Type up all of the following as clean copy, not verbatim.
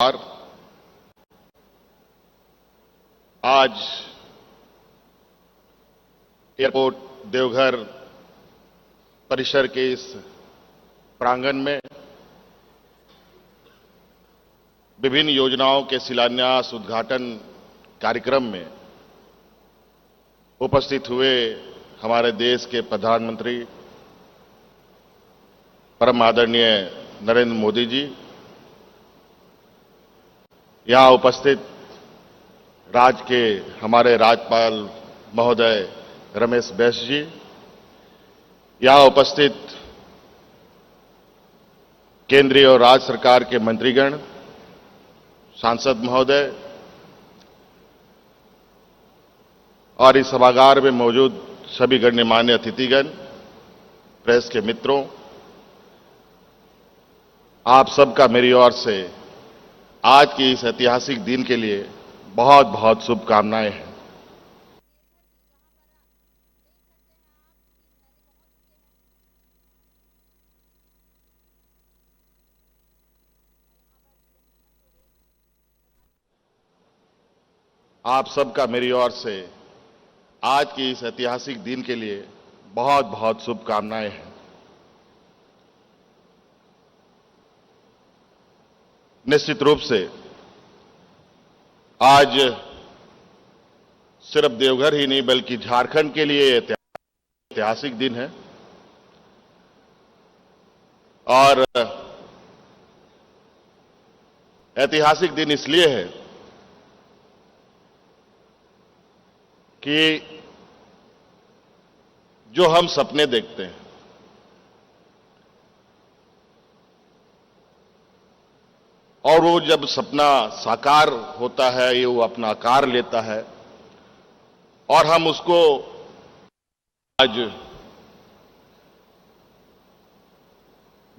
और आज एयरपोर्ट देवघर परिसर के इस प्रांगण में विभिन्न योजनाओं के शिलान्यास उद्घाटन कार्यक्रम में उपस्थित हुए हमारे देश के प्रधानमंत्री परम आदरणीय नरेंद्र मोदी जी, यहां उपस्थित राज्य के हमारे राज्यपाल महोदय रमेश बैस जी, यहां उपस्थित केंद्रीय और राज्य सरकार के मंत्रीगण, सांसद महोदय और इस सभागार में मौजूद सभी गणमान्य अतिथिगण, प्रेस के मित्रों, आप सबका मेरी ओर से आज के इस ऐतिहासिक दिन के लिए बहुत बहुत शुभकामनाएं हैं। आप सबका मेरी ओर से आज के इस ऐतिहासिक दिन के लिए बहुत बहुत शुभकामनाएं हैं। निश्चित रूप से आज सिर्फ देवघर ही नहीं बल्कि झारखंड के लिए ऐतिहासिक दिन है और ऐतिहासिक दिन इसलिए है कि जो हम सपने देखते हैं और वो जब सपना साकार होता है, ये वो अपना आकार लेता है और हम उसको आज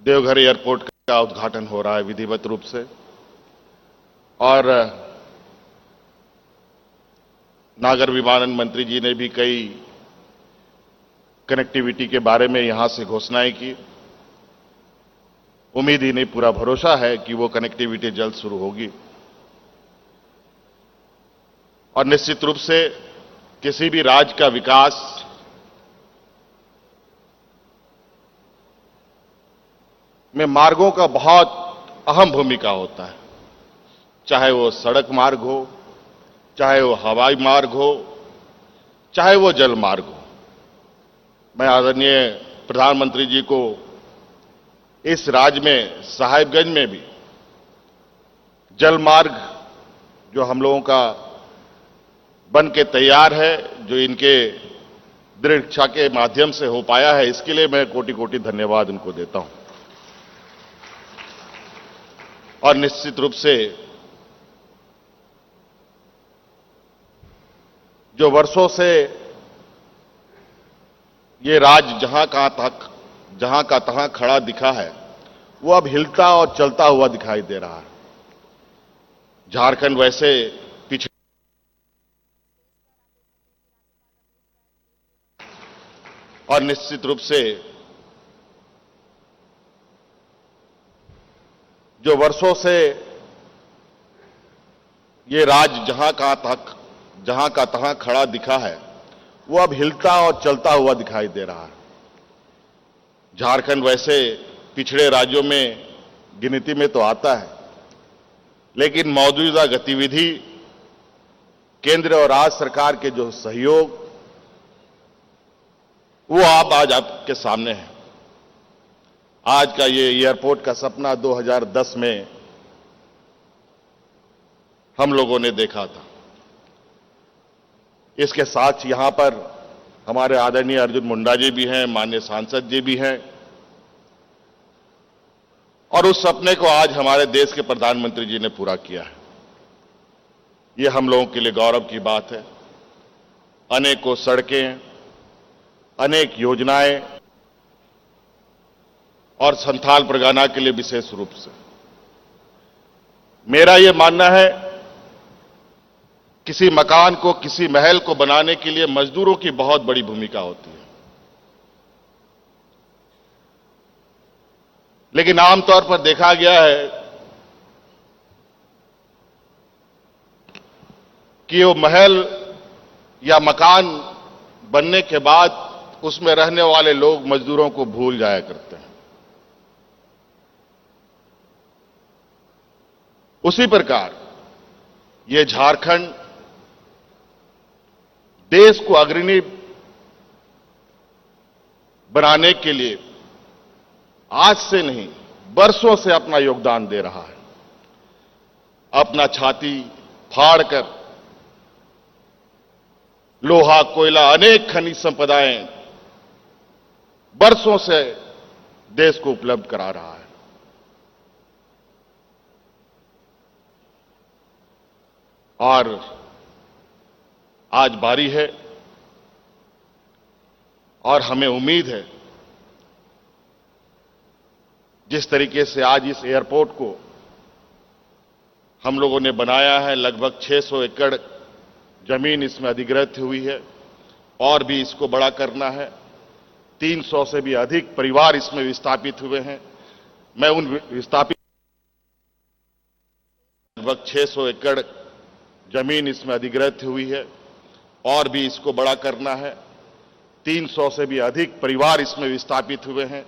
देवघर एयरपोर्ट का उद्घाटन हो रहा है विधिवत रूप से और नागर विमानन मंत्री जी ने भी कई कनेक्टिविटी के बारे में यहां से घोषणाएं की। उम्मीद ही नहीं, पूरा भरोसा है कि वो कनेक्टिविटी जल्द शुरू होगी और निश्चित रूप से किसी भी राज्य का विकास में मार्गों का बहुत अहम भूमिका होता है, चाहे वो सड़क मार्ग हो, चाहे वो हवाई मार्ग हो, चाहे वो जल मार्ग हो। मैं आदरणीय प्रधानमंत्री जी को इस राज्य में साहिबगंज में भी जल मार्ग जो हम लोगों का बन के तैयार है, जो इनके दृढ़ इच्छा के माध्यम से हो पाया है, इसके लिए मैं कोटि कोटि धन्यवाद उनको देता हूं। और निश्चित रूप से जो वर्षों से ये राज्य जहां का तहां खड़ा दिखा है, वो अब हिलता और चलता हुआ दिखाई दे रहा है। झारखंड वैसे पिछड़े और निश्चित रूप से जो वर्षों से ये राज्य जहां का तहां खड़ा दिखा है, वो अब हिलता और चलता हुआ दिखाई दे रहा है। झारखंड वैसे पिछड़े राज्यों में गिनती में तो आता है, लेकिन मौजूदा गतिविधि, केंद्र और राज्य सरकार के जो सहयोग, वो आज आपके सामने है। आज का ये एयरपोर्ट का सपना 2010 में हम लोगों ने देखा था। इसके साथ यहां पर हमारे आदरणीय अर्जुन मुंडा जी भी हैं, माननीय सांसद जी भी हैं और उस सपने को आज हमारे देश के प्रधानमंत्री जी ने पूरा किया है। ये हम लोगों के लिए गौरव की बात है। अनेकों सड़कें, अनेक योजनाएं और संथाल परगना के लिए विशेष रूप से मेरा यह मानना है, किसी मकान को, किसी महल को बनाने के लिए मजदूरों की बहुत बड़ी भूमिका होती है, लेकिन आमतौर पर देखा गया है कि वो महल या मकान बनने के बाद उसमें रहने वाले लोग मजदूरों को भूल जाया करते हैं। उसी प्रकार ये झारखंड देश को अग्रणी बनाने के लिए आज से नहीं, वर्षों से अपना योगदान दे रहा है। अपना छाती फाड़कर लोहा, कोयला, अनेक खनिज संपदाएं वर्षों से देश को उपलब्ध करा रहा है। और आज बारी है और हमें उम्मीद है, जिस तरीके से आज इस एयरपोर्ट को हम लोगों ने बनाया है, लगभग 600 एकड़ जमीन इसमें अधिग्रहित हुई है और भी इसको बड़ा करना है। 300 से भी अधिक परिवार इसमें विस्थापित हुए हैं। मैं उन विस्थापित लगभग 600 एकड़ जमीन इसमें अधिग्रहित हुई है और भी इसको बड़ा करना है। 300 से भी अधिक परिवार इसमें विस्थापित हुए हैं।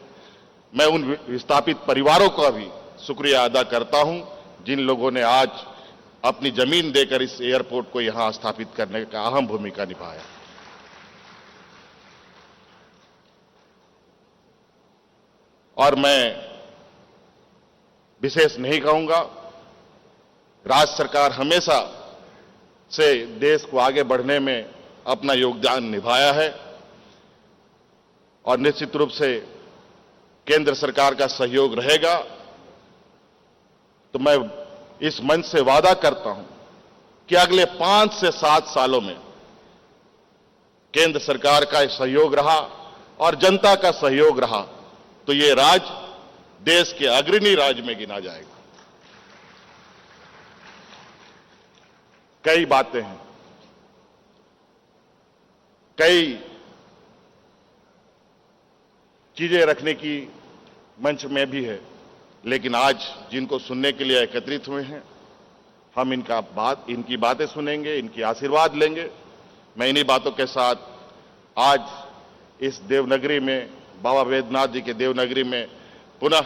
मैं उन विस्थापित परिवारों का भी शुक्रिया अदा करता हूं, जिन लोगों ने आज अपनी जमीन देकर इस एयरपोर्ट को यहां स्थापित करने का अहम भूमिका निभाया। और मैं विशेष नहीं कहूंगा, राज्य सरकार हमेशा से देश को आगे बढ़ने में अपना योगदान निभाया है और निश्चित रूप से केंद्र सरकार का सहयोग रहेगा। तो मैं इस मंच से वादा करता हूं कि अगले 5 से 7 सालों में केंद्र सरकार का सहयोग रहा और जनता का सहयोग रहा तो ये राज्य देश के अग्रणी राज्य में गिना जाएगा। कई बातें हैं, कई चीजें रखने की मंच में भी है, लेकिन आज जिनको सुनने के लिए एकत्रित हुए हैं, हम इनकी बातें सुनेंगे, इनकी आशीर्वाद लेंगे। मैं इन्हीं बातों के साथ आज इस देवनगरी में, बाबा वैद्यनाथ जी के देवनगरी में पुनः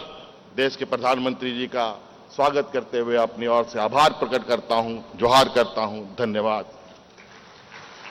देश के प्रधानमंत्री जी का स्वागत करते हुए अपनी ओर से आभार प्रकट करता हूं, जोहार करता हूं। धन्यवाद।